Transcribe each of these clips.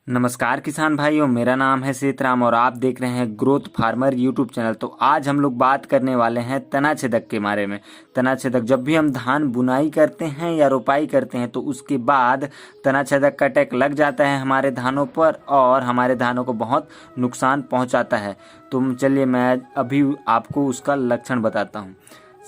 नमस्कार किसान भाइयों, मेरा नाम है सीतराम और आप देख रहे हैं ग्रोथ फार्मर यूट्यूब चैनल। तो आज हम लोग बात करने वाले हैं तना छेदक के बारे में। तना छेदक, जब भी हम धान बुनाई करते हैं या रोपाई करते हैं तो उसके बाद तना छेदक का अटैक लग जाता है हमारे धानों पर और हमारे धानों को बहुत नुकसान पहुंचाता है। तो चलिए मैं अभी आपको उसका लक्षण बताता हूँ।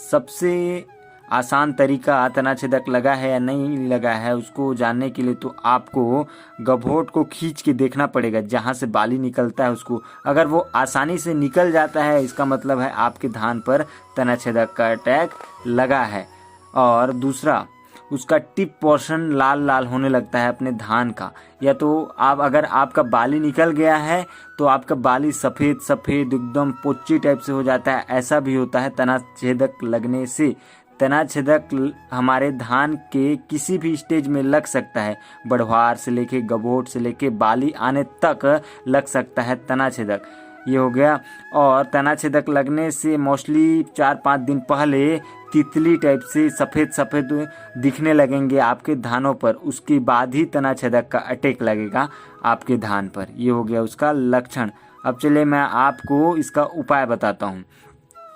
सबसे आसान तरीका तना छेदक लगा है या नहीं लगा है उसको जानने के लिए तो आपको गभोट को खींच के देखना पड़ेगा, जहाँ से बाली निकलता है उसको। अगर वो आसानी से निकल जाता है इसका मतलब है आपके धान पर तना छेदक का अटैक लगा है। और दूसरा, उसका टिप पोर्शन लाल लाल होने लगता है अपने धान का, या तो आप अगर आपका बाली निकल गया है तो आपका बाली सफ़ेद सफ़ेद एकदम पोची टाइप से हो जाता है। ऐसा भी होता है तना छेदक लगने से। तना छेदक हमारे धान के किसी भी स्टेज में लग सकता है, बढ़वार से लेके गभोट से लेके बाली आने तक लग सकता है तना छेदक। ये हो गया। और तना छेदक लगने से मोस्टली 4-5 दिन पहले तितली टाइप से सफ़ेद सफ़ेद दिखने लगेंगे आपके धानों पर, उसके बाद ही तना छेदक का अटैक लगेगा आपके धान पर। ये हो गया उसका लक्षण। अब चलिए मैं आपको इसका उपाय बताता हूँ।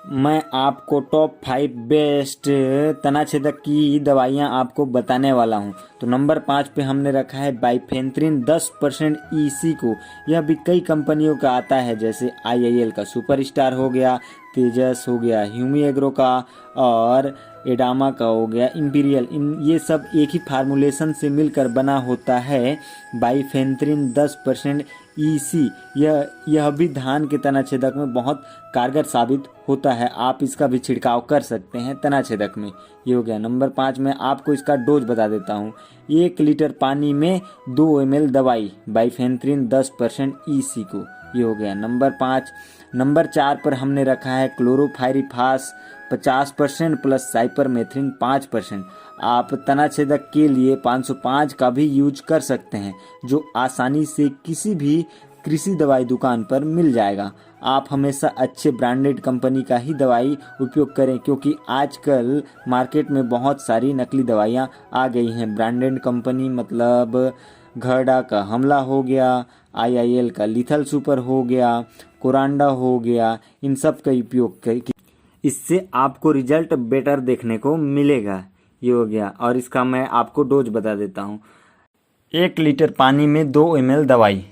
मैं आपको टॉप 5 बेस्ट तना छेदक की दवाइयाँ आपको बताने वाला हूँ। तो नंबर 5 पे हमने रखा है बाइफेंथ्रिन 10% EC को। यह भी कई कंपनियों का आता है, जैसे IIL का सुपरस्टार हो गया, तेजस हो गया, ह्यूमी एग्रो का, और एडामा का हो गया, इंपीरियल। ये सब एक ही फार्मूलेशन से मिलकर बना होता है बाइफेंथ्रिन 10% EC। यह भी धान के तना छेदक में बहुत कारगर साबित होता है। आप इसका भी छिड़काव कर सकते हैं तना छेदक में। ये हो गया नंबर 5 में। आपको इसका डोज बता देता हूँ। 1 लीटर पानी में 2 ml दवाई बाइफेंथ्रिन 10% EC को। ये हो गया नंबर 5। नंबर 4 पर हमने रखा है क्लोरोफाइरिफास 50% प्लस साइपरमेथ्रिन 5%। आप तना छेदक के लिए 505 का भी यूज कर सकते हैं, जो आसानी से किसी भी कृषि दवाई दुकान पर मिल जाएगा। आप हमेशा अच्छे ब्रांडेड कंपनी का ही दवाई उपयोग करें, क्योंकि आजकल मार्केट में बहुत सारी नकली दवाइयाँ आ गई हैं। ब्रांडेड कंपनी मतलब घड़ा का हमला हो गया, IIL का लिथल सुपर हो गया, कोरांडा हो गया, इन सब का उपयोग करें। इससे आपको रिजल्ट बेटर देखने को मिलेगा। ये हो गया। और इसका मैं आपको डोज बता देता हूँ। 1 लीटर पानी में 2 ml दवाई।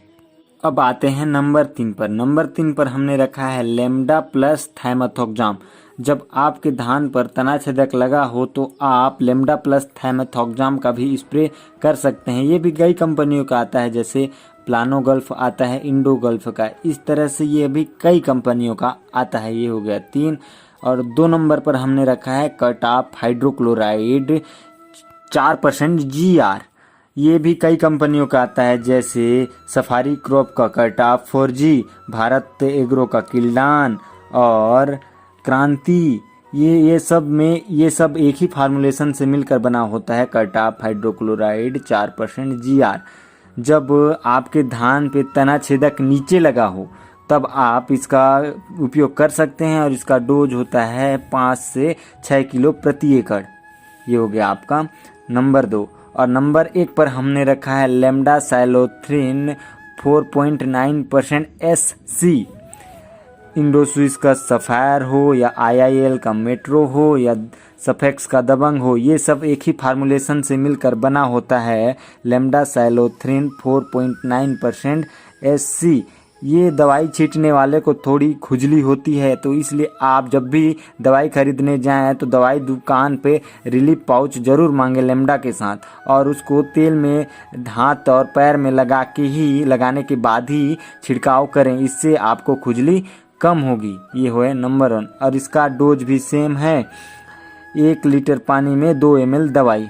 अब आते हैं नंबर 3 पर। नंबर 3 पर हमने रखा है लेमडा प्लस थाइमेथोक्साम। जब आपके धान पर तना छेदक लगा हो तो आप लेमडा प्लस थाइमेथोक्साम का भी स्प्रे कर सकते हैं। ये भी कई कंपनियों का आता है, जैसे प्लानो गल्फ आता है, इंडो गल्फ का। इस तरह से ये भी कई कंपनियों का आता है। ये हो गया 3। और 2 नंबर पर हमने रखा है कटाप हाइड्रोक्लोराइड 4% GR। ये भी कई कंपनियों का आता है, जैसे सफारी क्रॉप का कटाप 4G, भारत एग्रो का किल्डान और क्रांति। ये सब एक ही फार्मूलेशन से मिलकर बना होता है कटाप हाइड्रोक्लोराइड 4% GR। जब आपके धान पे तना छेदक नीचे लगा हो तब आप इसका उपयोग कर सकते हैं, और इसका डोज होता है 5 से 6 किलो प्रति एकड़। ये हो गया आपका नंबर 2। और नंबर 1 पर हमने रखा है लेमडा साइलोथ्रिन 4.9% SC। इंडोस्विस का सफायर हो या IIL का मेट्रो हो या सफेक्स का दबंग हो, ये सब एक ही फार्मूलेशन से मिलकर बना होता है लेमडा साइलोथ्रिन 4.9% SC। ये दवाई छींटने वाले को थोड़ी खुजली होती है, तो इसलिए आप जब भी दवाई खरीदने जाएं तो दवाई दुकान पे रिलीफ पाउच जरूर मांगे लेमडा के साथ, और उसको तेल में हाथ और पैर में लगाने के बाद ही छिड़काव करें। इससे आपको खुजली कम होगी। ये हुए नंबर 1। और इसका डोज भी सेम है, 1 लीटर पानी में 2 ml दवाई।